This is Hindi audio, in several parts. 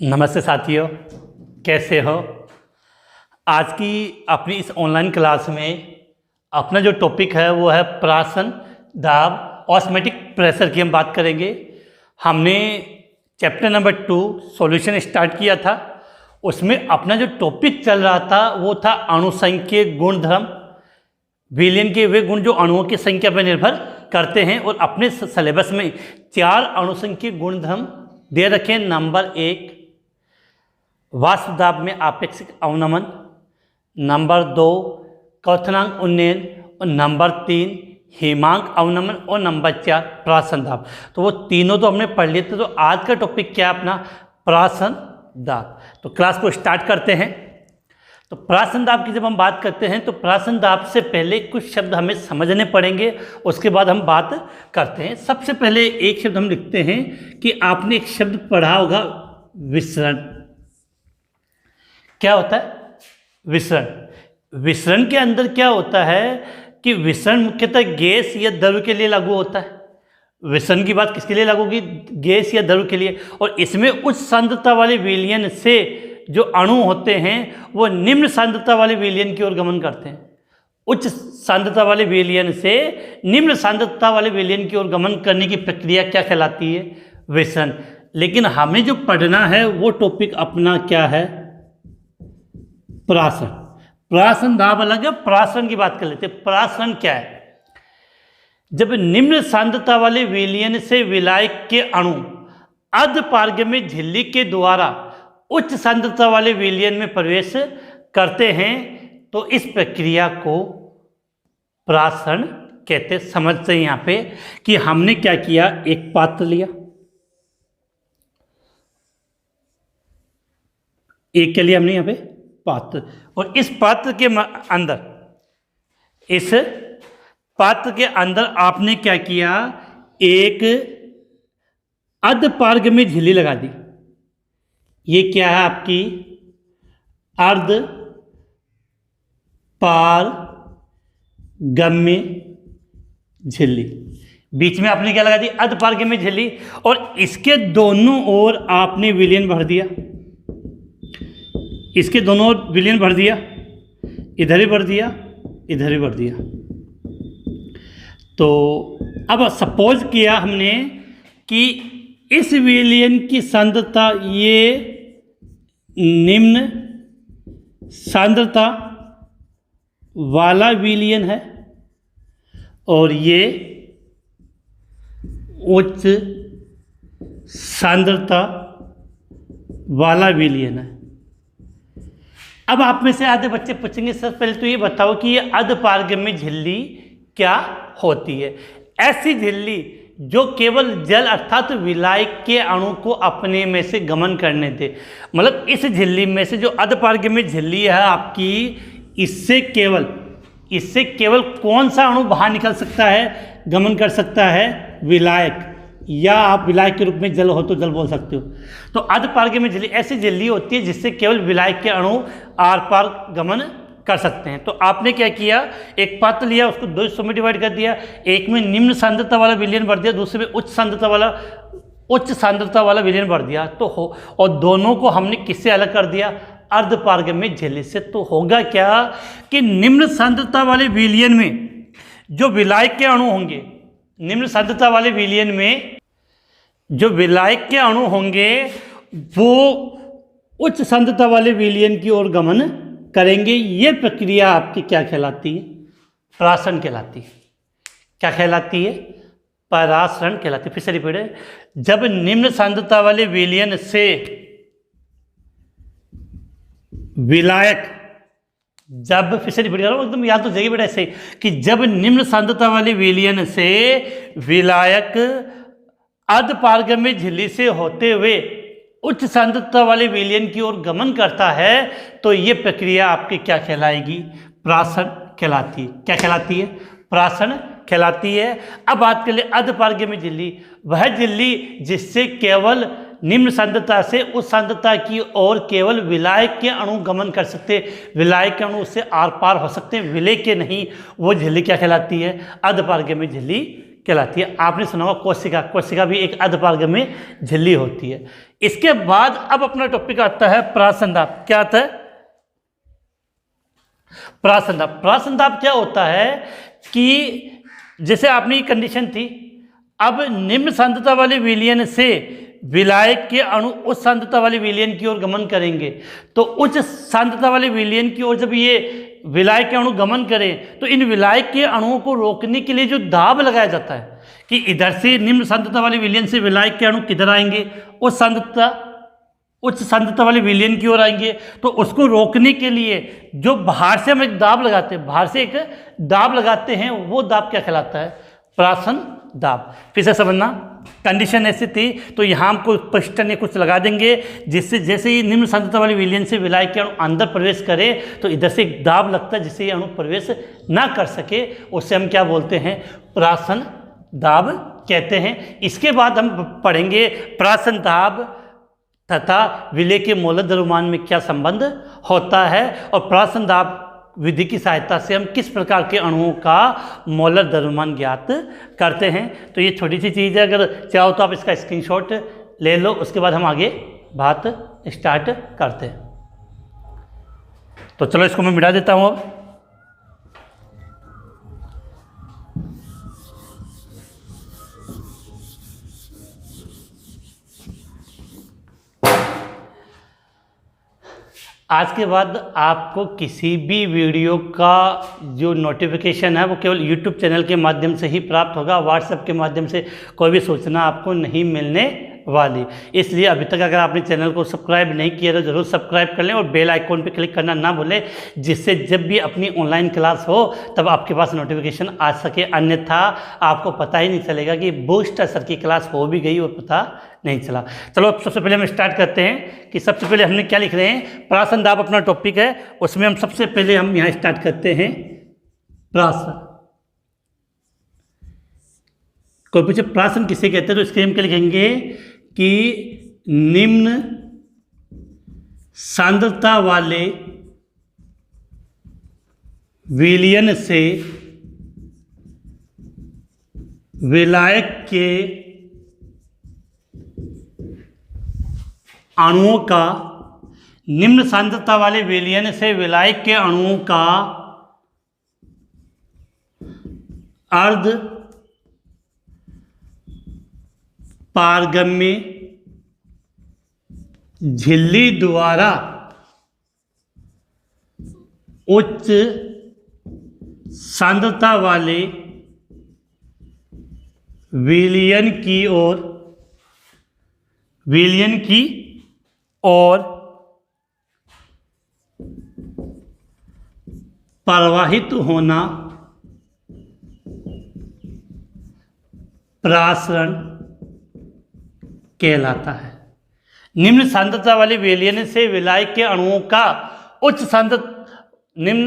नमस्ते साथियों, कैसे हो। आज की अपनी इस ऑनलाइन क्लास में अपना जो टॉपिक है वो है प्राशन, दाब, ऑस्मेटिक प्रेशर की हम बात करेंगे। हमने चैप्टर नंबर 2 सॉल्यूशन स्टार्ट किया था। उसमें अपना जो टॉपिक चल रहा था वो था अणुसंख्यिकी गुणधर्म, विलयन के वे गुण जो अणुओं की संख्या पर निर्भर करते हैं। और अपने सिलेबस में 4 अणुसंख्यिकी गुणधर्म दे रखे। नंबर 1 वाष्प दाब में आपेक्षिक अवनमन, नंबर 2 क्वथनांक उन्नयन, और नंबर 3 हिमांक अवनमन, और नंबर 4 प्राशन दाब। तो वो तीनों तो हमने पढ़ लिए थे। तो आज का टॉपिक क्या है अपना? प्राशन दाब। तो क्लास को स्टार्ट करते हैं। तो प्राशन दाब की जब हम बात करते हैं तो प्राशन दाब से पहले कुछ शब्द हमें समझने पड़ेंगे, उसके बाद हम बात करते हैं। सबसे पहले एक शब्द हम लिखते हैं कि आपने एक शब्द पढ़ा होगा, विसरण। क्या होता है? विसरण। विसरण के अंदर क्या होता है कि विसरण मुख्यतः गैस या द्रव के लिए लागू होता है। विसरण की बात किसके लिए लागू होगी? गैस या द्रव के लिए। और इसमें उच्च सांद्रता वाले विलयन से जो अणु होते हैं वो निम्न सांद्रता वाले विलयन की ओर गमन करते हैं। उच्च सांद्रता वाले विलयन से निम्न सांद्रता वाले विलयन की ओर गमन करने की प्रक्रिया क्या कहलाती है? विसरण। लेकिन हमें जो पढ़ना है वो टॉपिक अपना क्या है? प्राशन। प्राशन दाब अलग है, प्राशन की बात कर लेते हैं। प्राशन क्या है? जब निम्न सांद्रता वाले विलयन से विलायक के अणु अर्धपारगम्य झिल्ली के द्वारा उच्च सांद्रता वाले विलयन में प्रवेश करते हैं तो इस प्रक्रिया को प्राशन कहते। समझते हैं यहाँ पे कि हमने क्या किया। एक पात्र लिया, एक के लिए हमने यहाँ पे पात्र, और इस पात्र के अंदर, इस पात्र के अंदर आपने क्या किया? एक अर्धपारगम्य झिल्ली लगा दी। ये क्या है आपकी? अर्ध पारगम्य झिल्ली। बीच में आपने क्या लगा दी? अर्धपारगम्य झिल्ली। और इसके दोनों ओर आपने विलयन भर दिया। इसके दोनों ओर विलयन भर दिया, इधर ही भर दिया, इधर ही भर दिया। तो अब सपोज किया हमने कि इस विलयन की सांद्रता ये निम्न सांद्रता वाला विलयन है और ये उच्च सांद्रता वाला विलयन है। अब आप में से आधे बच्चे पूछेंगे, सर पहले तो ये बताओ कि ये अर्धपारगम्य झिल्ली क्या होती है? ऐसी झिल्ली जो केवल जल अर्थात विलायक के अणु को अपने में से गमन करने दे। मतलब इस झिल्ली में से जो अर्धपारगम्य झिल्ली है आपकी, इससे केवल कौन सा अणु बाहर निकल सकता है, गमन कर सकता है? विलायक, या आप विलायक के रूप में जल हो तो जल बोल सकते हो। तो अर्धपारगम्य झिल्ली ऐसी झिल्ली होती है जिससे केवल विलायक के अणु आर पार गमन कर सकते हैं। तो आपने क्या किया? एक पात्र लिया, उसको 2 हिस्सों में डिवाइड कर दिया। एक में निम्न सांद्रता वाला विलयन भर दिया, दूसरे में उच्च सांद्रता वाला विलयन भर दिया। तो हो, और दोनों को हमने किससे अलग कर दिया? अर्धपारगम्य झिल्ली से। तो होगा क्या कि निम्न सांद्रता वाले विलयन में जो विलायक के अणु होंगे, निम्न सांद्रता वाले विलयन में जो विलायक के अणु होंगे वो उच्च सांद्रता वाले विलयन की ओर गमन करेंगे। ये प्रक्रिया आपकी क्या कहलाती है? प्राशन कहलाती है। क्या कहलाती है? परासरण कहलाती है। फिर से रिपीट है। जब निम्न सांद्रता वाले विलयन से विलायक, जब, फिर से रिपीट कर रहा हूँ, एकदम याद तो जाएगी बेटा ऐसे कि जब निम्न सांद्रता वाले विलयन से विलायक अर्धपारगम्य झिल्ली से होते हुए उच्च सांद्रता वाले विलयन की ओर गमन करता है तो ये प्रक्रिया आपकी क्या कहलाएगी? प्राशन कहलाती है। क्या कहलाती है? प्राशन कहलाती है। अब बात कर ले अर्धपारगम्य झिल्ली। वह झिल्ली जिससे केवल निम्न सांद्रता से उस सांद्रता की ओर केवल विलायक के अणु गमन कर सकते, विलायक के अणु उससे आर पार हो सकते हैं, विलय के नहीं। वो झिल्ली क्या कहलाती है? अर्धपारगम्य झिल्ली कहलाती है। आपने सुना होगा कोशिका, कोशिका भी एक अर्धपारगम्य झिल्ली होती है। इसके बाद अब अपना टॉपिक आता है प्रासंदाप। क्या आता है? प्रासंदाप। प्रासंदाप क्या होता है कि जैसे आपने कंडीशन थी, अब निम्न सांद्रता वाले विलयन से विलायक के अणु उच्च सांद्रता वाले विलयन की ओर गमन करेंगे। तो उच्च सांद्रता वाले विलयन की ओर जब ये विलायक के अणु गमन करें तो इन विलायक के अणुओं को रोकने के लिए जो दाब लगाया जाता है कि इधर से निम्न सांद्रता वाले विलयन से विलायक के अणु किधर आएंगे, उच्च सांद्रता वाले विलयन की ओर आएंगे, तो उसको रोकने के लिए जो बाहर से हम एक दाब लगाते हैं, बाहर से एक दाब लगाते हैं, वो दाब क्या कहलाता है? प्रासन दाब। फिर से समझना, कंडीशन ऐसी थी तो यहाँ हमको पिस्टन या कुछ लगा देंगे जिससे जैसे ही निम्न सांद्रता वाले विलयन से विलायक के अणु अंदर प्रवेश करे तो इधर से एक दाब लगता है जिससे ये अणु प्रवेश ना कर सके, उससे हम क्या बोलते हैं? प्रासन दाब कहते हैं। इसके बाद हम पढ़ेंगे प्रासन दाब तथा विलय के मोलर द्रव्यमान में क्या संबंध होता है और प्रासन दाब विधि की सहायता से हम किस प्रकार के अणुओं का मोलर द्रव्यमान ज्ञात करते हैं। तो ये छोटी सी चीज़ है, अगर चाहो तो आप इसका स्क्रीनशॉट ले लो, उसके बाद हम आगे बात स्टार्ट करते हैं। तो चलो इसको मैं मिटा देता हूँ अब। आज के बाद आपको किसी भी वीडियो का जो नोटिफिकेशन है वो केवल यूट्यूब चैनल के माध्यम से ही प्राप्त होगा। व्हाट्सएप के माध्यम से कोई भी सूचना आपको नहीं मिलने वाली। इसलिए अभी तक अगर आपने चैनल को सब्सक्राइब नहीं किया तो ज़रूर सब्सक्राइब कर लें और बेल आइकॉन पे क्लिक करना ना भूलें, जिससे जब भी अपनी ऑनलाइन क्लास हो तब आपके पास नोटिफिकेशन आ सके। अन्यथा आपको पता ही नहीं चलेगा कि बूस्टर सर की क्लास हो भी गई और पता नहीं चला। चलो अब सबसे पहले हम स्टार्ट करते हैं कि सबसे पहले हमने क्या लिख रहे हैं। प्रासन दाब अपना टॉपिक है, उसमें हम सबसे पहले हम यहाँ स्टार्ट करते हैं प्रासन। कोई पूछे प्रासन किसे कहते हैं तो इसके हम क्या लिखेंगे कि निम्न सांद्रता वाले विलयन से विलायक के अणुओं का, निम्न सांद्रता वाले विलयन से विलायक के अणुओं का अर्ध पारगम्य झिल्ली द्वारा उच्च सांद्रता वाले विलयन की ओर प्रवाहित होना प्रासरण कहलाता है। निम्न सांद्रता वाले विलयन से विलायक के अणुओं का निम्न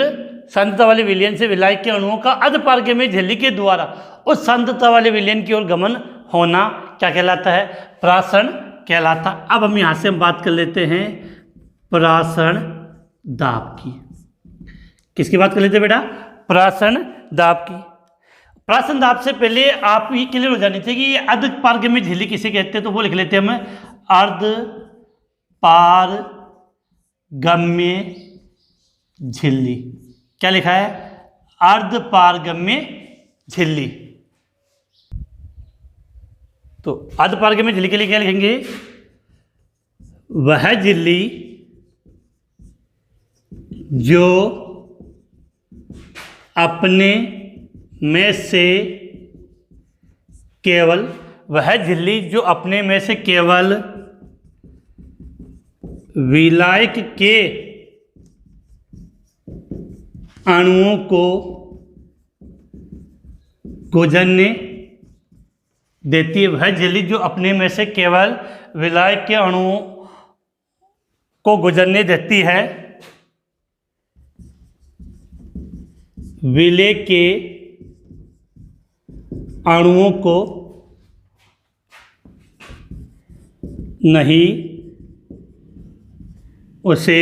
सांद्रता वाले विलयन से विलायक के अणुओं का अर्धपारगम्य झिल्ली के द्वारा उस सांद्रता वाले विलयन की ओर गमन होना क्या कहलाता है? प्रासरण कहलाता। अब हम यहाँ से बात कर लेते हैं प्रासरण दाब की। किसकी बात कर लेते हैं बेटा? प्रासरण दाब की। प्रासन दाब से पहले आप ये क्लियर हो जानी चाहिए कि ये अर्धपारगम्य झिल्ली किसे कहते हैं, तो वो लिख लेते हैं हम अर्धपारगम्य झिल्ली। क्या लिखा है? अर्धपारगम्य झिल्ली। तो अर्धपारगम्य झिल्ली के लिए क्या लिखेंगे? वह झिल्ली जो अपने में से केवल विलायक के अणुओं को गुजरने देती है। वह झिल्ली जो अपने में से केवल विलायक के अणुओं को गुजरने देती है, विलय के अणुओं को नहीं, उसे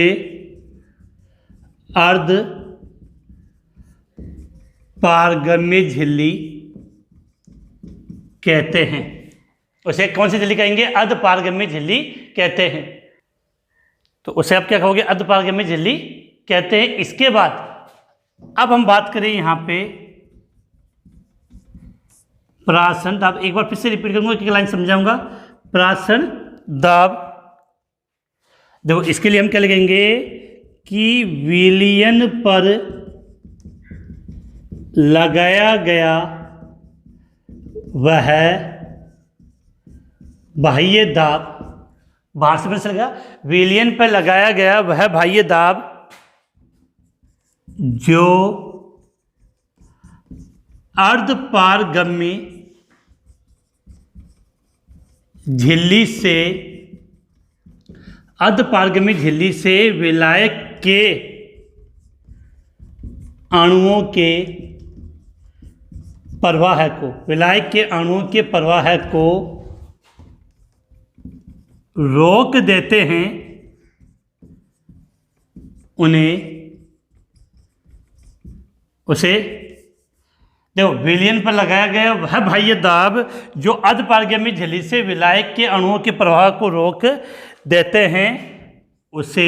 अर्ध पारगम्य झिल्ली कहते हैं। उसे कौन सी झिल्ली कहेंगे? अर्धपारगम्य झिल्ली कहते हैं। तो उसे आप क्या कहोगे? अर्धपारगम्य झिल्ली कहते हैं। इसके बाद अब हम बात करें यहाँ पे प्रासन दाब। एक बार फिर से रिपीट करूंगा, एक लाइन समझाऊंगा। प्रासन दाब, देखो इसके लिए हम क्या लिखेंगे कि विलयन पर लगाया गया वह बाह्य दाब, बाहर से पता चलेगा, विलयन पर लगाया गया वह बाह्य दाब जो अर्धपारगम्य झिल्ली से, अर्धपारगम्य झिल्ली से विलायक के अणुओं के प्रवाह को, विलायक के अणुओं के प्रवाह को रोक देते हैं, उसे देखो विलयन पर लगाया गया वह बाह्य दाब जो अर्धपारगम्य झिल्ली से विलायक के अणुओं के प्रवाह को रोक देते हैं, उसे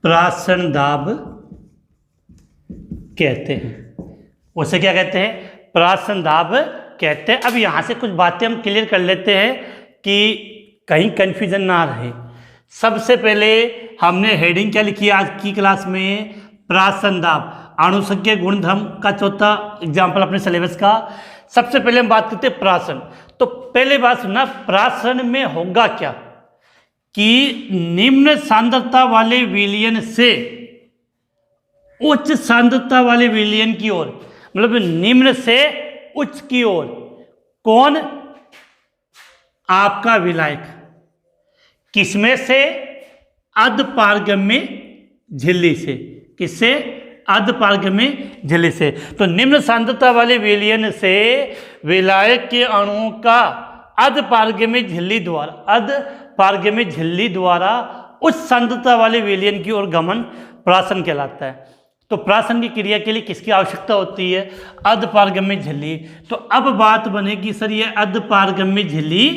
प्रासन दाब कहते हैं। उसे क्या कहते हैं? प्रासन दाब कहते हैं। अब यहाँ से कुछ बातें हम क्लियर कर लेते हैं कि कहीं कंफ्यूजन ना रहे। सबसे पहले हमने हेडिंग क्या लिखी आज की क्लास में? प्रासन दाब, अणुसंख्यक गुणधर्म का चौथा एग्जाम्पल अपने सिलेबस का। सबसे पहले हम बात करते हैं प्रासन। तो पहले बात सुनना, प्रासन में होगा क्या कि निम्न सांद्रता वाले विलयन से उच्च सांद्रता वाले विलयन की ओर, मतलब निम्न से उच्च की ओर, कौन? आपका विलायक। किसमें से? अर्धपारगम्य झिल्ली से। किससे? अर्धपारगम्य झिल्ली से। तो निम्न सांद्रता वाले विलयन से विलायक के अणुओं का अर्धपारगम्य झिल्ली द्वारा, अर्धपारगम्य झिल्ली द्वारा उच्च सांद्रता वाले विलयन की ओर गमन प्रासन कहलाता है। तो प्रासन की क्रिया के लिए किसकी आवश्यकता होती है? अर्धपारगम्य झिल्ली। तो अब बात बनेगी सर ये अर्धपारगम्य झिल्ली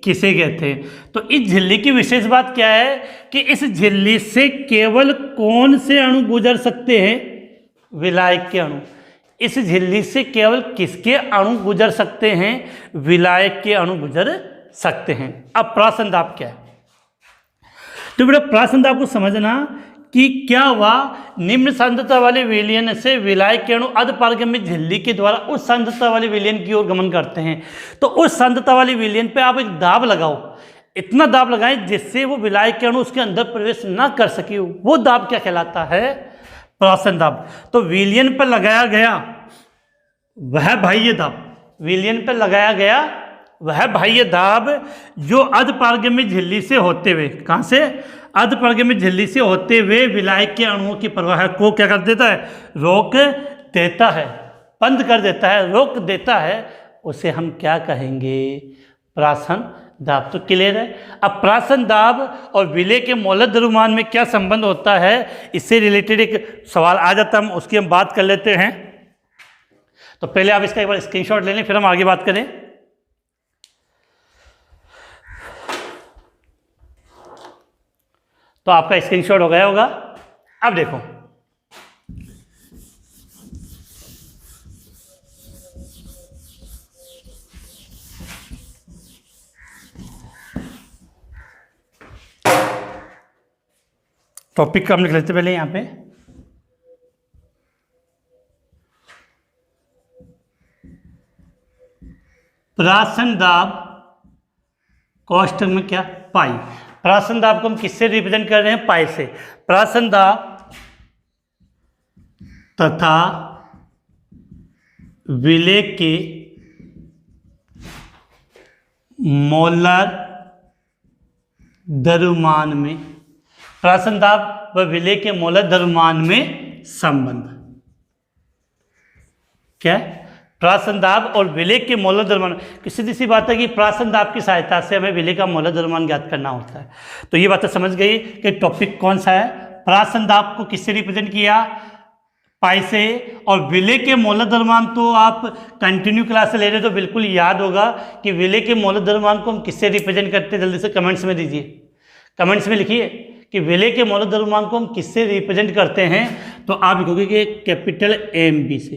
किसे कहते हैं? तो इस झिल्ली की विशेष बात क्या है कि इस झिल्ली से केवल कौन से अणु गुजर सकते हैं? विलायक के अणु। इस झिल्ली से केवल किसके अणु गुजर सकते हैं? विलायक के अणु गुजर सकते हैं। अब प्रासन दाब क्या है? तो बेटा प्रासन दाब को समझना कि क्या हुआ, निम्न सांद्रता वाले विलयन से विलायक के अणु अर्धपारगम्य झिल्ली के द्वारा उस सांद्रता वाले विलयन की ओर गमन करते हैं। तो उस सांद्रता वाले विलयन पे आप एक दाब लगाओ, इतना दाब लगाएं जिससे वो विलायक के अणु उसके अंदर प्रवेश ना कर सके। वो दाब क्या कहलाता है? प्रासन दाब। तो विलयन पर लगाया गया वह बाह्य दाब, विलयन पर लगाया गया वह बाह्य दाब जो अर्धपारगम्य झिल्ली से होते हुए, कहाँ से? अर्धपारगम्य झिल्ली से होते हुए विलायक के अणुओं के प्रवाह को क्या कर देता है? रोक देता है, बंद कर देता है, रोक देता है। उसे हम क्या कहेंगे? प्रासन दाब। तो क्लियर है? अब प्रासन दाब और विलय के मौलिक द्रव्यमान में क्या संबंध होता है, इससे रिलेटेड एक सवाल आ जाता है, उसकी हम बात कर लेते हैं। तो पहले आप इसका एक बार स्क्रीनशॉट ले लें, फिर हम आगे बात करें। तो आपका स्क्रीनशॉट हो गया होगा। अब देखो, टॉपिक का हम लिख लेते पहले यहाँ पे। प्रासन दाब कोष्ठक में क्या? पाई। प्रासन दाब को हम किससे रिप्रेजेंट कर रहे हैं? पाई से। प्रासन दाब तथा विलय के मोलर द्रव्यमान में, प्रासन दाब व विलय के मोलर द्रव्यमान में संबंध क्या है? प्रासन दाब और विलय के मोलर द्रव्यमान की सीधी सी बात है कि प्रासन दाब की सहायता से हमें विलय का मोलर द्रव्यमान ज्ञात करना होता है। तो ये बात समझ गई कि टॉपिक कौन सा है। प्रासन दाब को किससे रिप्रेजेंट किया? पाई से। और विलेय के मोलर द्रव्यमान तो आप कंटिन्यू क्लास से ले रहे हो तो बिल्कुल याद होगा कि विलेय के मोलर द्रव्यमान को हम किससे रिप्रेजेंट करते हैं, जल्दी से कमेंट्स में दीजिए, कमेंट्स में लिखिए कि विलेय के मोलर द्रव्यमान को हम किससे रिप्रेजेंट करते हैं। तो आप लिखोगे कि कैपिटल MB से,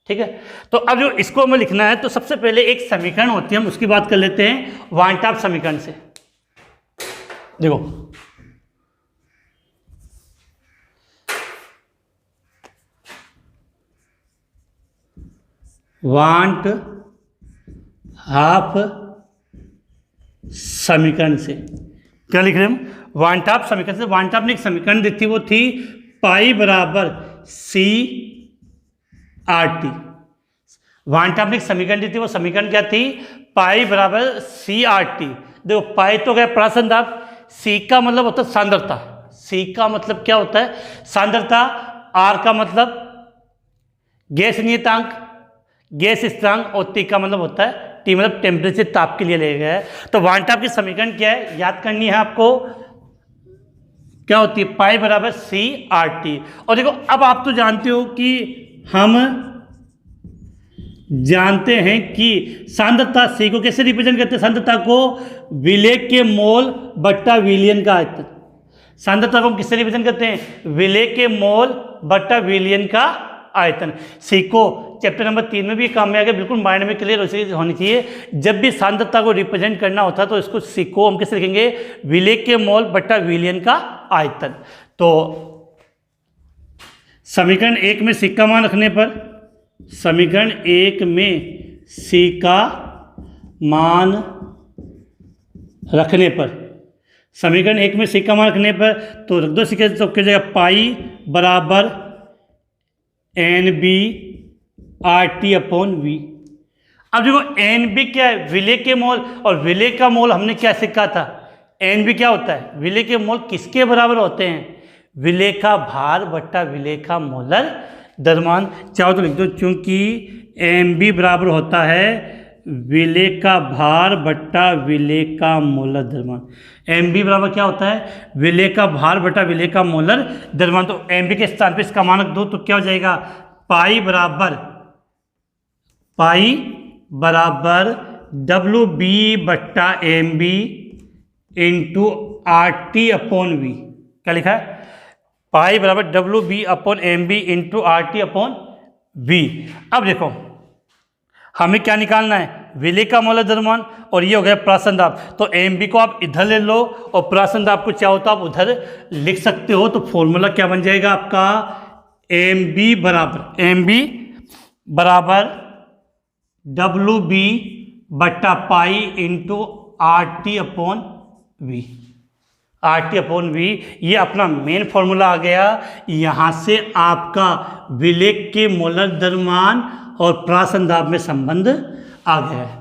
ठीक है। तो अब जो इसको हमें लिखना है तो सबसे पहले एक समीकरण होती है, हम उसकी बात कर लेते हैं वन टॉप समीकरण से। देखो वांट हाफ समीकरण से क्या लिख रहे हैं हम, वांट हाफ समीकरण से। वांट हाफ ने एक समीकरण दी थी, वो थी पाई बराबर CRT। वांट हाफ ने एक समीकरण दी थी, वो समीकरण क्या थी, पाई बराबर CRT। देखो पाई तो गया प्रासन दाब, C का मतलब होता है सांद्रता, C का मतलब क्या होता है सांद्रता, R का मतलब गैस नियतांक, गैस स्थिरांक, और T का मतलब होता है T मतलब टेम्परेचर, ताप के लिए लिया गया है। तो वांट हाफ की समीकरण क्या है, याद करनी है आपको, क्या होती है पाई बराबर CRT। और देखो अब आप तो जानते हो कि हम जानते हैं कि सांद्रता C को कैसे रिप्रेजेंट करते हैं, सांद्रता को विलेय के मोल बट्टा विलियन का आयतन। सांद्रता को हम किससे रिप्रेजेंट करते हैं, विलेय के मोल बट्टा विलियन का आयतन। C को चैप्टर नंबर 3 में भी काम में आ गया, बिल्कुल माइंड में क्लियर होनी चाहिए। जब भी सांद्रता को रिप्रेजेंट करना होता है तो इसको C को हम कैसे लिखेंगे, विलेय के मोल बट्टा विलियन का आयतन। तो समीकरण 1 में C का मान रखने पर, समीकरण 1 में C का मान रखने पर, समीकरण 1 में C का मान रखने पर तो रख दो C के तो क्या जाएगा, पाई बराबर NBRT अपॉन V। अब देखो NB क्या है, विलेय के मोल, और विलेय का मोल हमने क्या सीखा था, NB क्या होता है, विलेय के मोल किसके बराबर होते हैं, विलेय का भार बट्टा विलेय का मोलर द्रव्यमान। चाहो तो लिख दो, चूंकि MB बराबर होता है विलेय का भार बट्टा विलेय का मोलर द्रव्यमान। MB बराबर क्या होता है, विलेय का भार बटा विलेय का मोलर द्रव्यमान। तो MB के स्थान पे इसका मान रख दो तो क्या हो जाएगा, पाई बराबर WB बट्टा MB into RT upon V। क्या लिखा है, पाई बराबर WB upon MB into RT upon V। अब देखो हमें क्या निकालना है, विलेय का मोलर द्रव्यमान, और ये हो गया प्रासन दाब। तो MB को आप इधर ले लो और प्रासन दाब को चाहो तो आप उधर लिख सकते हो। तो फॉर्मूला क्या बन जाएगा आपका, MB बराबर WB बट्टा pi into RT upon V। RT upon V ये अपना मेन फॉर्मूला आ गया। यहाँ से आपका विलेय के मोलर द्रव्यमान और प्रासन दाब में संबंध आ गया है।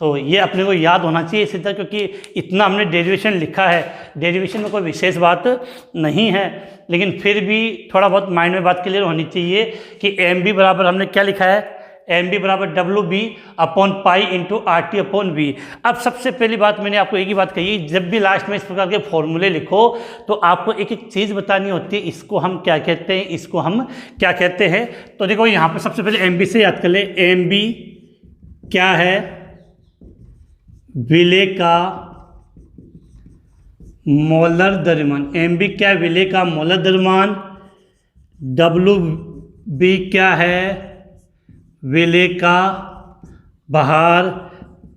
तो ये अपने को याद होना चाहिए इसी तरह, क्योंकि इतना हमने डेरिवेशन लिखा है, डेरिवेशन में कोई विशेष बात नहीं है, लेकिन फिर भी थोड़ा बहुत माइंड में बात क्लियर होनी चाहिए कि MB बराबर हमने क्या लिखा है, MB बराबर WB upon pi into RT upon V। अब सबसे पहली बात मैंने आपको एक ही बात कही, जब भी लास्ट में इस प्रकार के फॉर्मूले लिखो तो आपको एक एक चीज़ बतानी होती है, इसको हम क्या कहते हैं, इसको हम क्या कहते हैं। तो देखो यहाँ पर सबसे पहले MB से याद कर ले, MB क्या है, विलेय का मोलर द्रव्यमान। MB क्या है, विलेय का मोलर द्रव्यमान। WB क्या है, विलेय का भार।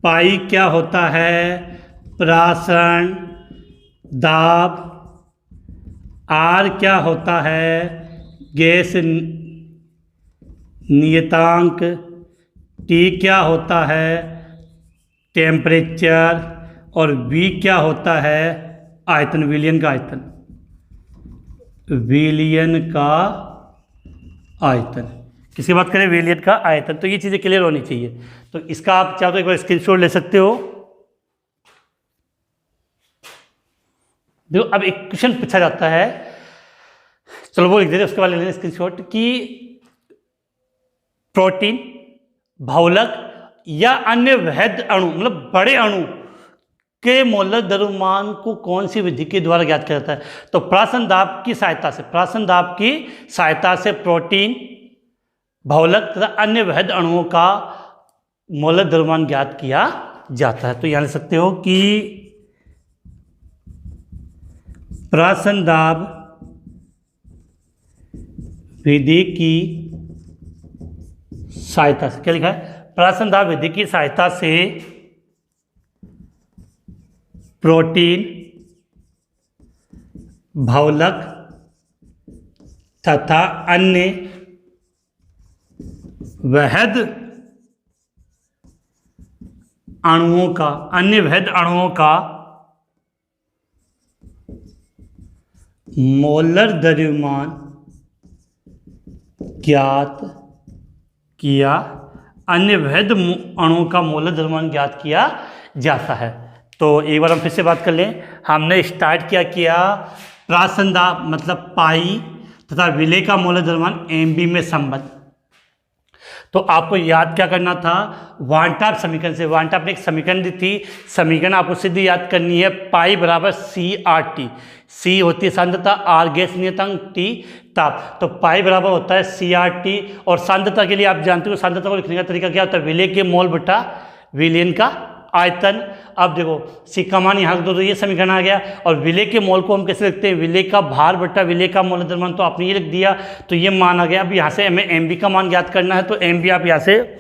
पाई क्या होता है, प्रासन दाब। R क्या होता है, गैस नियतांक। T क्या होता है, टेम्परेचर। और V क्या होता है, आयतन, विलियन का आयतन, विलियन का आयतन। किसकी बात करें, विलियन का आयतन। तो ये चीज़ें क्लियर होनी चाहिए। तो इसका आप चाहो तो एक बार स्क्रीनशॉट ले सकते हो। देखो अब एक क्वेश्चन पूछा जाता है, चलो वो लिख देते, उसके बाद ले लेंगे स्क्रीनशॉट, कि प्रोटीन, बहुलक या अन्य वृहद अणु मतलब बड़े अणु के मोलर द्रव्यमान को कौन सी विधि के द्वारा ज्ञात किया जाता है? तो प्राशन दाब की सहायता से प्रोटीन, बहुलक तथा अन्य वहद अणुओं का मोलर द्रव्यमान ज्ञात किया जाता है। तो यहाँ लिख सकते हो कि प्राशन दाब विधि की सहायता से, क्या लिखा है? प्राशन दाब विधि की सहायता से प्रोटीन, बहुलक तथा अन्य वहद अणुओं का मोलर द्रव्यमान ज्ञात किया, अन्य वहद अणुओं का मोलर द्रव्यमान ज्ञात किया जाता है। तो एक बार हम फिर से बात कर लें। हमने स्टार्ट किया प्राशन दाब मतलब पाई तथा विलेय का मोलर द्रव्यमान एमबी में संबंध। तो आपको याद क्या करना था? वान टाप समीकरण से। वान टाप ने एक समीकरण दी थी, समीकरण आपको सीधी याद करनी है, पाई बराबर CRT। सी होती है सांद्रता, आर गैस नियतांक, टी ताप। तो पाई बराबर होता है CRT। और सांद्रता के लिए आप जानते हो सांद्रता को लिखने का तरीका क्या होता है? विलेय के मोल बटा विलयन का आयतन। अब देखो सी का मान यहाँ दो, तो ये समीकरण आ गया। और विलेय के मोल को हम कैसे लिखते हैं? विलेय का भार बटा विलेय का मोलर द्रव्यमान। तो आपने ये लिख दिया, तो ये मान आ गया। अब यहाँ से हमें एमबी का मान ज्ञात करना है, तो एमबी आप यहाँ से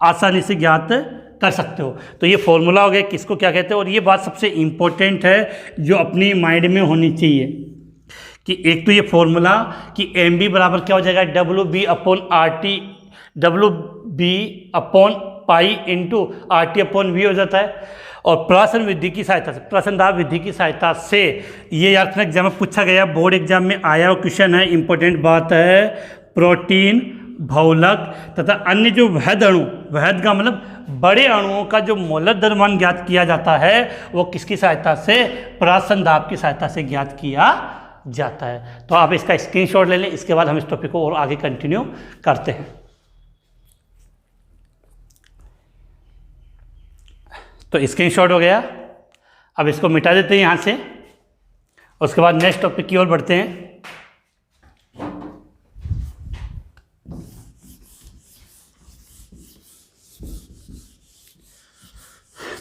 आसानी से ज्ञात कर सकते हो। तो ये फॉर्मूला हो गया, किसको क्या कहते हैं। और ये बात सबसे इम्पोर्टेंट है जो अपनी माइंड में होनी चाहिए कि एक तो ये फॉर्मूला कि एमबी बराबर क्या हो जाएगा? WB/RT, WB upon pi into RT upon V हो जाता है। और प्राशन विधि की सहायता से, प्राशन दाब विधि की सहायता से, ये याद रखना एग्जाम में पूछा गया, बोर्ड एग्जाम में आया और क्वेश्चन है, इंपॉर्टेंट बात है। प्रोटीन, बहुलक तथा अन्य जो वहद अणु, वहद का मतलब बड़े अणुओं का जो मोलर द्रव्यमान ज्ञात किया जाता है वो किसकी सहायता से? प्राशन दाब की सहायता से ज्ञात किया जाता है। तो आप इसका स्क्रीनशॉट ले लें, इसके बाद हम इस टॉपिक को और आगे कंटिन्यू करते हैं। तो स्क्रीनशॉट हो गया, अब इसको मिटा देते हैं यहाँ से, उसके बाद नेक्स्ट टॉपिक की ओर बढ़ते हैं।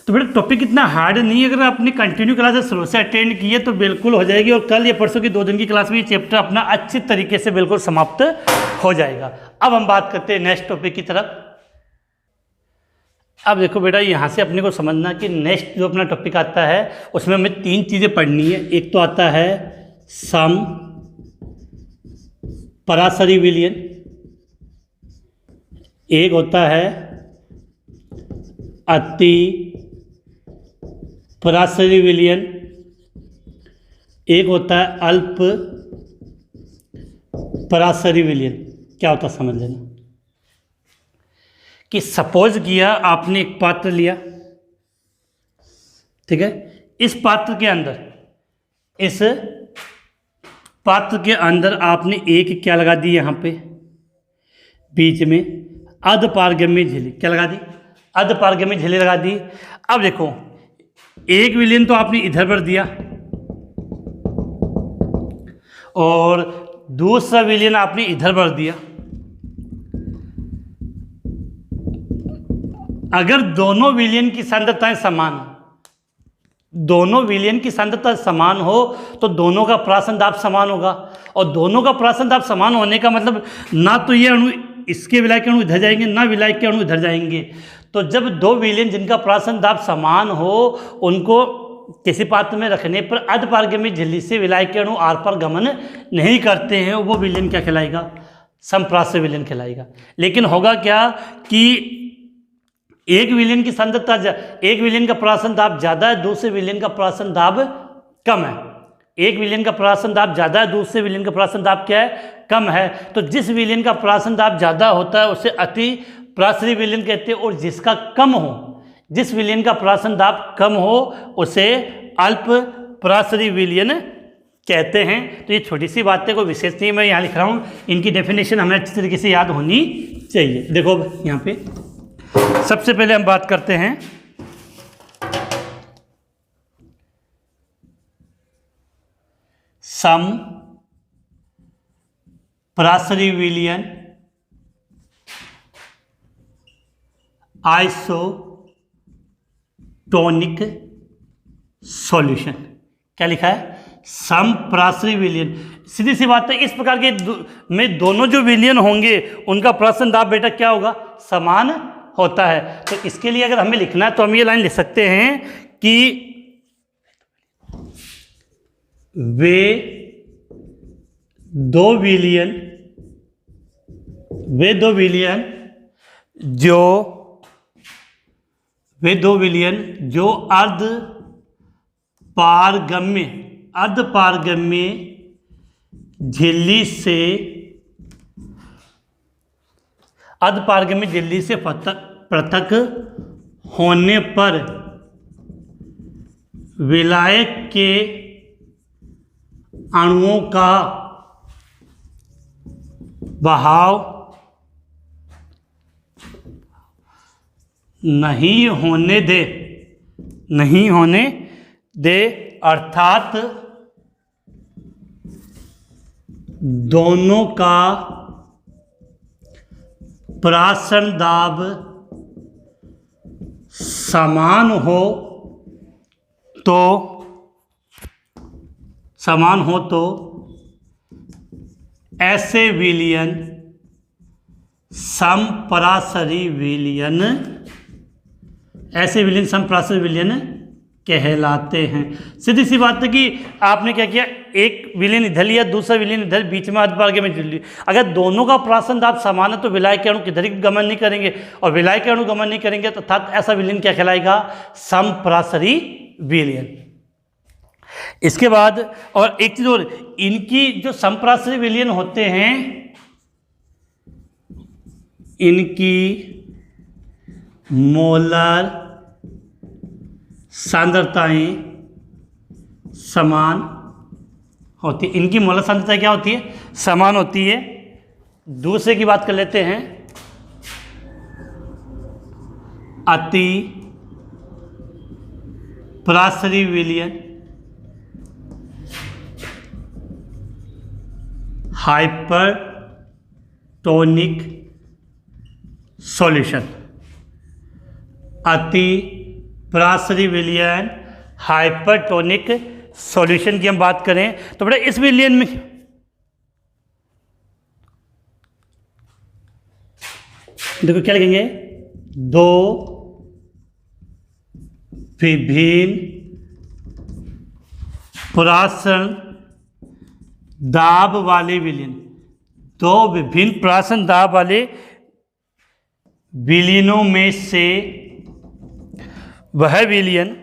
तो बेटा टॉपिक इतना हार्ड नहीं है, अगर आपने कंटिन्यू क्लासेस शुरू से अटेंड की है तो बिल्कुल हो जाएगी। और कल या परसों की 2 दिन की क्लास में ये चैप्टर अपना अच्छे तरीके से बिल्कुल समाप्त हो जाएगा। अब हम बात करते हैं नेक्स्ट टॉपिक की तरफ। अब देखो बेटा, यहाँ से अपने को समझना कि नेक्स्ट जो अपना टॉपिक आता है उसमें हमें 3 चीज़ें पढ़नी है। एक तो आता है सम परासरी विलयन, एक होता है अति परासरी विलयन, एक होता है अल्प परासरी विलयन। क्या होता है समझ लेना कि सपोज किया आपने एक पात्र लिया, ठीक है, इस पात्र के अंदर आपने एक क्या लगा दी, यहाँ पे बीच में अर्धपारगम्य झिल्ली, क्या लगा दी? अर्धपारगम्य झिल्ली लगा दी। अब देखो एक विलयन तो आपने इधर भर दिया और दूसरा विलयन आपने इधर भर दिया। अगर दोनों विलयन की सांद्रताएं समान हो, दोनों विलयन की सांद्रता समान हो तो दोनों का प्राशन दाब समान होगा। और दोनों का प्राशन दाब समान होने का मतलब ना तो ये अणु इसके विलायक के अणु इधर जाएंगे, ना विलायक के अणु इधर जाएंगे। तो जब 2 विलयन जिनका प्राशन दाब समान हो उनको किसी पात्र में रखने पर अर्धपारगम्य झिल्ली से विलायक के अणु आर पार गमन नहीं करते हैं, वो विलयन क्या कहलाएगा? समप्राश्रय विलयन कहलाएगा। लेकिन होगा क्या कि एक विलयन की सांद्रता, एक विलयन का प्राशन दाब ज़्यादा है, दूसरे विलयन का प्राशन दाब कम है। एक विलयन का प्राशन दाब ज़्यादा है, दूसरे विलयन का प्राशन दाब क्या है? कम है। तो जिस विलयन का प्राशन दाब ज़्यादा होता है उसे अति परासरी विलयन कहते हैं, और जिसका कम हो, जिस विलयन का प्राशन दाब कम हो उसे अल्प परासरी विलयन कहते हैं। तो ये छोटी सी बातें, कोई विशेष नहीं मैं यहाँ लिख रहा हूँ, इनकी डेफिनेशन हमें अच्छी तरीके से याद होनी चाहिए। देखो यहाँ पे सबसे पहले हम बात करते हैं सम परासरी विलयन आइसोटोनिक सॉल्यूशन। क्या लिखा है? सम परासरी विलयन। सीधी सी बात है, इस प्रकार के में दोनों जो विलयन होंगे उनका प्रासन दाब बेटा क्या होगा? समान होता है। तो इसके लिए अगर हमें लिखना है तो हम ये लाइन लिख सकते हैं कि वे दो विलयन जो अर्धपारगम्य झिल्ली से पृथक होने पर विलायक के अणुओं का बहाव नहीं होने दे अर्थात दोनों का प्रासन दाब समान हो तो ऐसे विलयन समपरासरी विलयन कहलाते हैं। सीधी सी बात है कि आपने क्या किया, एक विलयन इधर लिया, दूसरा विलयन इधर, बीच में अर्धपारगम्य में जुड़ लिया। अगर दोनों का प्रासन दाब समान है तो विलायक के अणु किधर ही गमन नहीं करेंगे, और विलायक के अणु गमन नहीं करेंगे तो अर्थात ऐसा विलयन क्या कहलाएगा? समपरासरी विलयन। इसके बाद और एक चीज और, इनकी जो समपरासरी विलयन होते हैं इनकी मोलर सांद्रताएं समान होती है। इनकी मोलर सांद्रता क्या होती है? समान होती है। दूसरे की बात कर लेते हैं, अति परासरी विलयन हाइपरटोनिक सॉल्यूशन। अति परासरी विलयन हाइपरटोनिक सॉल्यूशन की हम बात करें तो बेटा इस विलयन में देखो क्या लिखेंगे? दो विभिन्न प्रासन दाब वाले विलयन, दो विभिन्न प्रासन दाब वाले विलयनों में से वह विलयन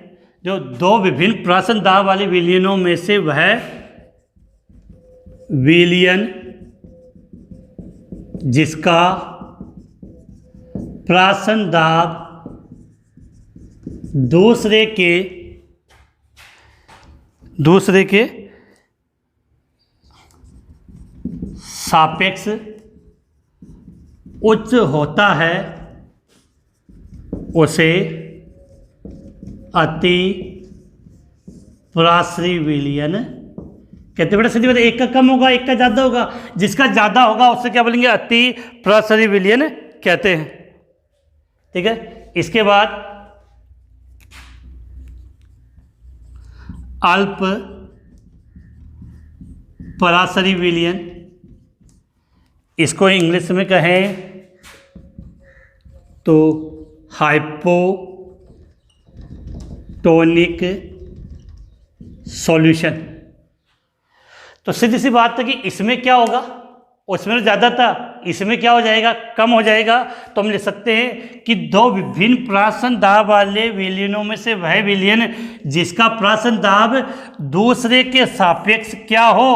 जो दो विभिन्न प्रासन दाब वाले विलयनों में से वह विलयन जिसका प्रासन दाब दूसरे के सापेक्ष उच्च होता है उसे अति परासरी विलयन कहते। बेटा सीधी बात, एक का कम होगा एक का ज़्यादा होगा, जिसका ज़्यादा होगा उससे क्या बोलेंगे? अति परासरी विलयन कहते हैं। ठीक है। इसके बाद अल्प परासरी विलयन, इसको इंग्लिश में कहें तो हाइपोटोनिक सॉल्यूशन। तो सीधी सी बात है कि इसमें क्या होगा? उसमें ज़्यादा था, इसमें क्या हो जाएगा? कम हो जाएगा। तो हम लिख सकते हैं कि दो विभिन्न प्रासन दाब वाले विलयनों में से वह विलयन जिसका प्रासन दाब दूसरे के सापेक्ष क्या हो?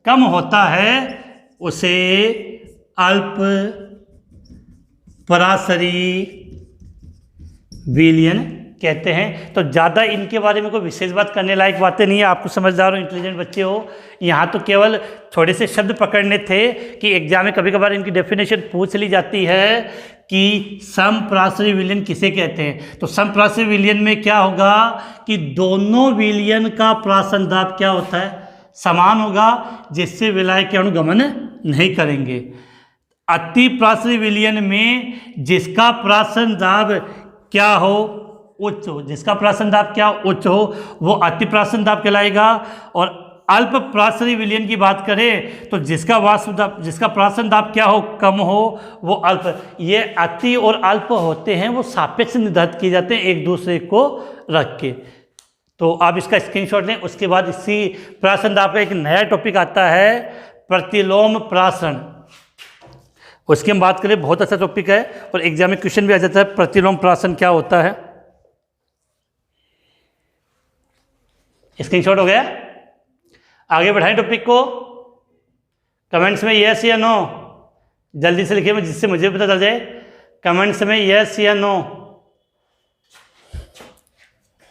कम होता है, उसे अल्प परासरी विलयन कहते हैं। तो ज़्यादा इनके बारे में कोई विशेष बात करने लायक बातें नहीं है। आपको समझदार हो, इंटेलिजेंट बच्चे हो, यहाँ तो केवल थोड़े से शब्द पकड़ने थे कि एग्जाम में कभी कभार इनकी डेफिनेशन पूछ ली जाती है कि समपरासरी विलयन किसे कहते हैं। तो समपरासरी विलयन में क्या होगा कि दोनों विलयन का प्रासन दाब क्या होता है? समान होगा, जिससे विलायक के अणु गमन नहीं करेंगे। अति प्रासरी विलयन में जिसका प्राशन दाब क्या हो, उच्च हो, जिसका प्राशन दाब क्या उच्च हो वो अति प्राशन दाब कहलाएगा। और अल्प प्रासरी विलयन की बात करें तो जिसका वाष्प दाब, जिसका प्राशन दाब क्या हो, कम हो, वो अल्प। ये अति और अल्प होते हैं, वो सापेक्ष निर्धारित किए जाते हैं एक दूसरे को रख के। तो आप इसका स्क्रीनशॉट लें। उसके बाद इसी प्राशन दाब का एक नया टॉपिक आता है, प्रतिलोम प्राशन। उसकी हम बात करें, बहुत अच्छा टॉपिक है और एग्जाम में क्वेश्चन भी आ जाता है, प्रतिलोम प्राशन क्या होता है। स्क्रीनशॉट हो गया? आगे बढ़ाएं टॉपिक को। कमेंट्स में यस या नो जल्दी से लिखिए, जिससे मुझे पता चल जाए। कमेंट्स में यस या नो।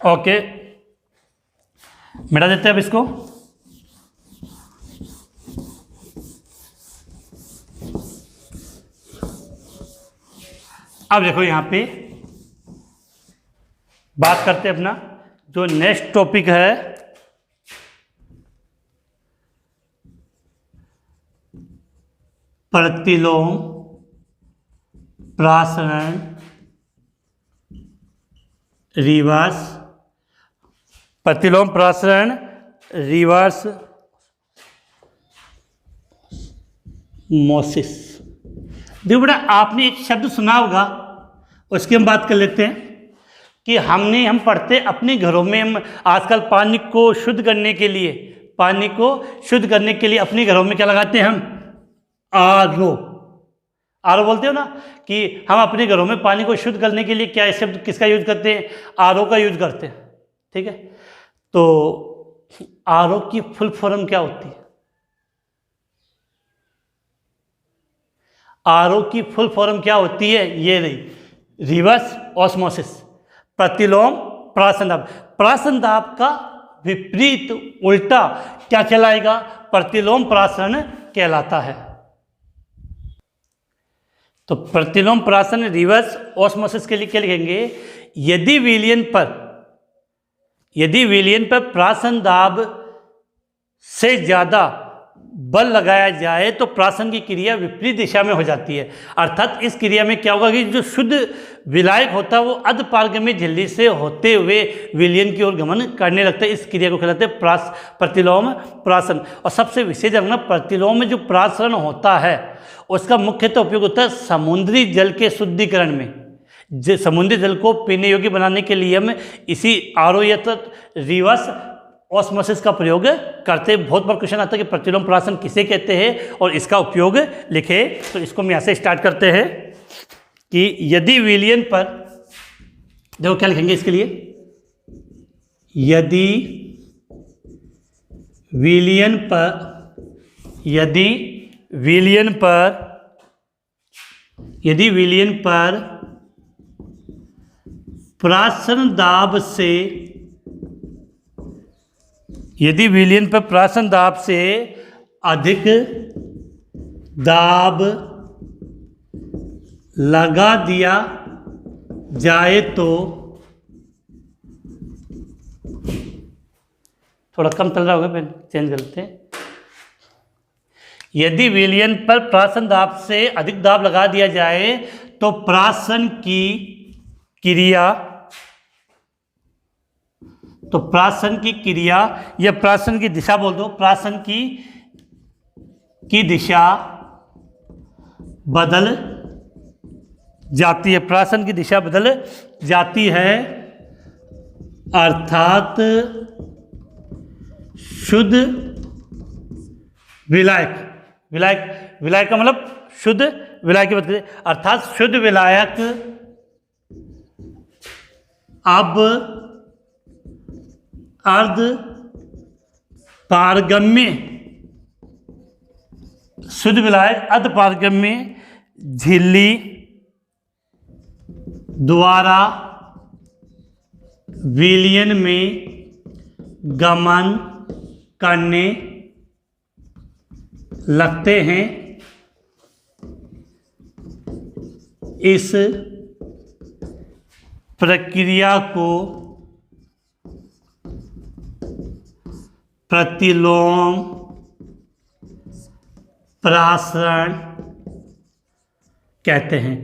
ओके, मिटा देते हैं अब इसको। अब देखो यहाँ पे बात करते हैं अपना जो नेक्स्ट टॉपिक है, प्रतिलोम प्रासरण रिवर्स। प्रतिलोम प्रासरण रिवर्स मोसिस। देखो बेटा, आपने एक शब्द सुना होगा, उसकी हम बात कर लेते हैं कि हम पढ़ते अपने घरों में, हम आजकल पानी को शुद्ध करने के लिए, पानी को शुद्ध करने के लिए अपने घरों में क्या लगाते हैं हम, आरओ। आरओ बोलते हो ना, कि हम अपने घरों में पानी को शुद्ध करने के लिए क्या शब्द किसका यूज करते हैं, आरओ का यूज करते हैं। ठीक है, तो आरओ की फुल फॉर्म क्या होती है? आरओ की फुल फॉर्म क्या होती है? ये रही, रिवर्स ऑस्मोसिस, प्रतिलोम प्राशन दाब। प्राशन दाब का विपरीत उल्टा क्या कहलाएगा? प्रतिलोम प्राशन कहलाता है। तो प्रतिलोम प्राशन रिवर्स ऑस्मोसिस के लिए क्या लिखेंगे? यदि विलयन पर प्राशन दाब से ज़्यादा बल लगाया जाए तो प्राशन की क्रिया विपरीत दिशा में हो जाती है। अर्थात इस क्रिया में क्या होगा कि जो शुद्ध विलायक होता है वो अधपारगम्य झिल्ली से होते हुए विलयन की ओर गमन करने लगता है। इस क्रिया को कहलाते हैं प्रतिलोम प्राशन। और सबसे विशेष रखना, प्रतिलोम में जो प्रासरण होता है उसका मुख्यतः उपयोग होता है समुद्री जल के शुद्धिकरण में। समुद्री जल को पीने योग्य बनाने के लिए हम इसी आरओ या रिवर्स ऑस्मोसिस का प्रयोग करते हैं। बहुत बार क्वेश्चन आता है कि प्रतिलोम प्राशन किसे कहते हैं और इसका उपयोग लिखे। तो इसको हम यहाँ से स्टार्ट करते हैं कि यदि विलयन पर, देखो क्या लिखेंगे इसके लिए, यदि विलयन पर प्राशन दाब से, यदि विलयन पर प्राशन दाब से अधिक दाब लगा दिया जाए तो, थोड़ा कम चल रहा होगा, पेन चेंज कर लेते हैं। यदि विलयन पर प्राशन दाब से अधिक दाब लगा दिया जाए तो प्राशन की क्रिया, तो प्राशन की क्रिया या प्राशन की दिशा बोल दो, प्राशन की दिशा बदल जाती है। प्राशन की दिशा बदल जाती है, अर्थात शुद्ध विलायक का मतलब शुद्ध विलायक की बात करें, अर्थात शुद्ध विलायक अब अर्ध पारगम्य, शुद्ध विलायक अर्ध पारगम्य झिल्ली द्वारा विलयन में गमन करने लगते हैं। इस प्रक्रिया को प्रतिलोम प्रासरण कहते हैं।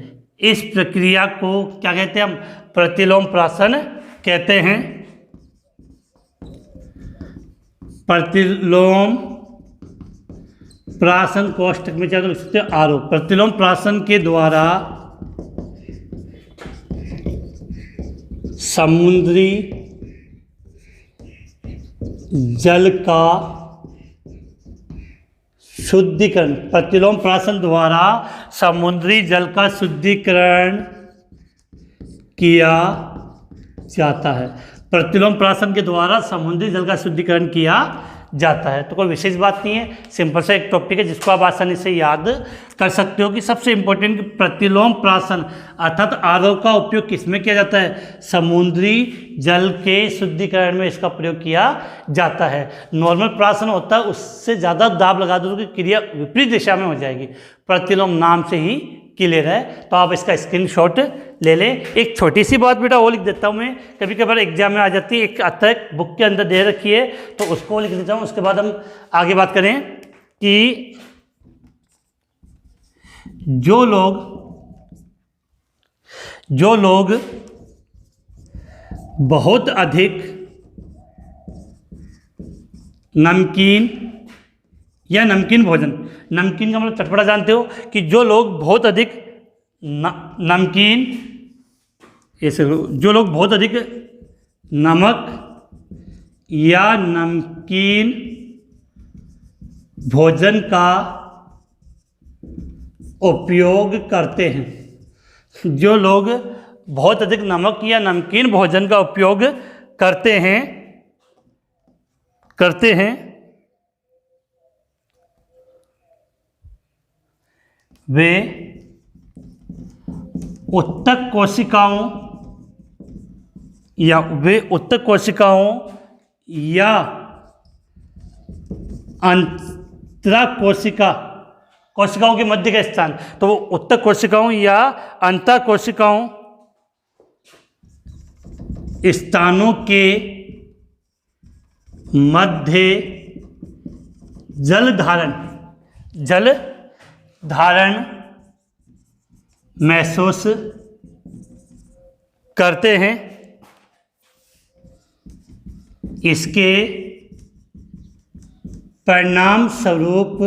इस प्रक्रिया को क्या कहते हैं हम? प्रतिलोम प्रासरण कहते हैं। प्रतिलोम प्राशन कोष्टक में क्या लिख सकते हैं? आरो। प्रतिलोम प्राशन के द्वारा समुद्री जल का शुद्धिकरण, प्रतिलोम प्राशन द्वारा समुद्री जल का शुद्धिकरण किया जाता है। प्रतिलोम प्राशन के द्वारा समुद्री जल का शुद्धिकरण किया जाता है। तो कोई विशेष बात नहीं है, सिंपल सा एक टॉपिक है जिसको आप आसानी से याद कर सकते हो कि सबसे इंपॉर्टेंट प्रतिलोम प्राशन अर्थात आरओ का उपयोग किसमें किया जाता है? समुद्री जल के शुद्धिकरण में इसका प्रयोग किया जाता है। नॉर्मल प्राशन होता है उससे ज़्यादा दाब लगा दो तो क्रिया विपरीत दिशा में हो जाएगी। प्रतिलोम नाम से ही क्लियर है, तो आप इसका स्क्रीनशॉट ले लें। एक छोटी सी बात बेटा वो लिख देता हूँ मैं, कभी कभार एग्जाम में आ जाती है, एक अतः बुक के अंदर दे रखी है तो उसको लिख देता हूँ। उसके बाद हम आगे बात करें कि जो लोग बहुत अधिक नमकीन या नमकीन भोजन, नमकीन का मतलब चटपटा जानते हो कि जो लोग बहुत अधिक नमकीन, ऐसे जो लोग बहुत अधिक नमक या नमकीन भोजन का उपयोग करते हैं, जो लोग बहुत अधिक नमक या नमकीन भोजन का उपयोग करते हैं वे उत्तक कोशिकाओं या अंतरा कोशिकाओं के मध्य का स्थान, तो वो उत्तक कोशिकाओं या अंतर कोशिकाओं स्थानों के मध्य जल धारण महसूस करते हैं। इसके परिणाम स्वरूप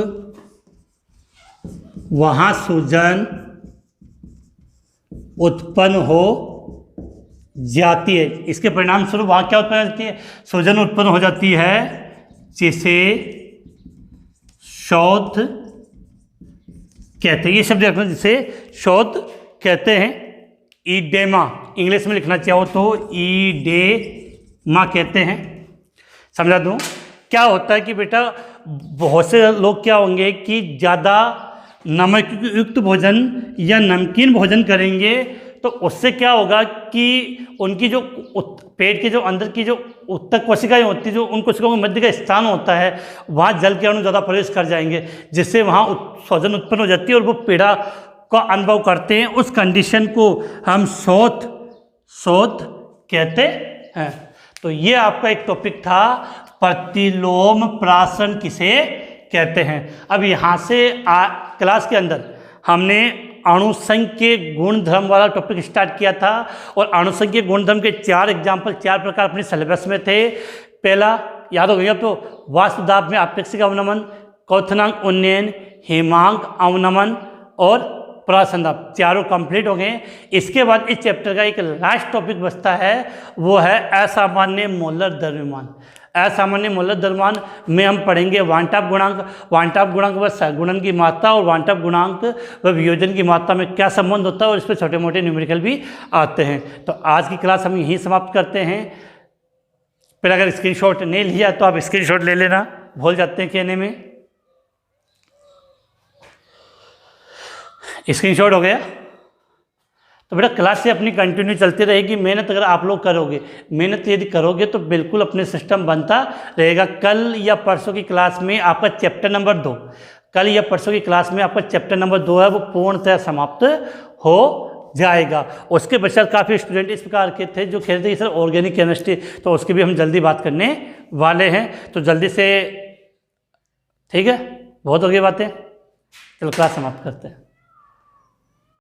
वहाँ सूजन उत्पन्न हो जाती है। इसके परिणाम स्वरूप वहाँ क्या उत्पन्न हो जाती है? सूजन उत्पन्न हो जाती है, जिसे शोथ कहते हैं। ये शब्द रखना, जिसे शोथ कहते हैं। ईडेमा इंग्लिश में लिखना चाहो तो ईडेमा कहते हैं। समझा दूँ क्या होता है कि बेटा बहुत से लोग क्या होंगे कि ज़्यादा नमक युक्त भोजन या नमकीन भोजन करेंगे तो उससे क्या होगा कि उनकी जो पेट के जो अंदर की जो उत्तक कोशिकाएं होती है, जो उन कोशिकाओं के मध्य का स्थान होता है, वहाँ जल के अणु ज़्यादा प्रवेश कर जाएंगे, जिससे वहाँ सूजन उत्पन्न हो जाती है और वो पीड़ा का अनुभव करते हैं। उस कंडीशन को हम शोथ कहते हैं। तो ये आपका एक टॉपिक था, प्रतिलोम प्राशन किसे कहते हैं। अब यहाँ से क्लास के अंदर हमने अणुसंख्यीय गुणधर्म वाला टॉपिक स्टार्ट किया था और अणुसंख्यीय गुणधर्म के 4 एग्जाम्पल 4 प्रकार अपने सिलेबस में थे। पहला याद हो गया तो वाष्पदाब में आपेक्षिक अवनमन, क्वथनांक उन्नयन, हिमांक अवनमन और प्रासंदाब, चारों कंप्लीट हो गए। इसके बाद इस चैप्टर का एक लास्ट टॉपिक बचता है, वो है असामान्य मोलर द्रव्यमान। असामान्य मोलर द्रव्यमान में हम पढ़ेंगे वांटाप गुणांक व सहगुणन की मात्रा और वांटाप गुणांक व वियोजन की मात्रा में क्या संबंध होता है और इस पर छोटे मोटे न्यूमेरिकल भी आते हैं। तो आज की क्लास हम यहीं समाप्त करते हैं। फिर अगर स्क्रीनशॉट नहीं लिया तो आप स्क्रीनशॉट ले लेना, भूल जाते हैं कहने में। स्क्रीनशॉट हो गया तो बेटा क्लास से अपनी कंटिन्यू चलती रहेगी। मेहनत अगर आप लोग करोगे, मेहनत यदि करोगे तो बिल्कुल अपने सिस्टम बनता रहेगा। कल या परसों की क्लास में आपका चैप्टर नंबर 2 है, वो पूर्णतः समाप्त हो जाएगा। उसके पश्चात काफ़ी स्टूडेंट इस प्रकार के थे जो खेलते हैं सर ऑर्गेनिक केमिस्ट्री, तो उसकी भी हम जल्दी बात करने वाले हैं, तो जल्दी से, ठीक है, बहुत हो गई बातें, चलो क्लास समाप्त करते हैं।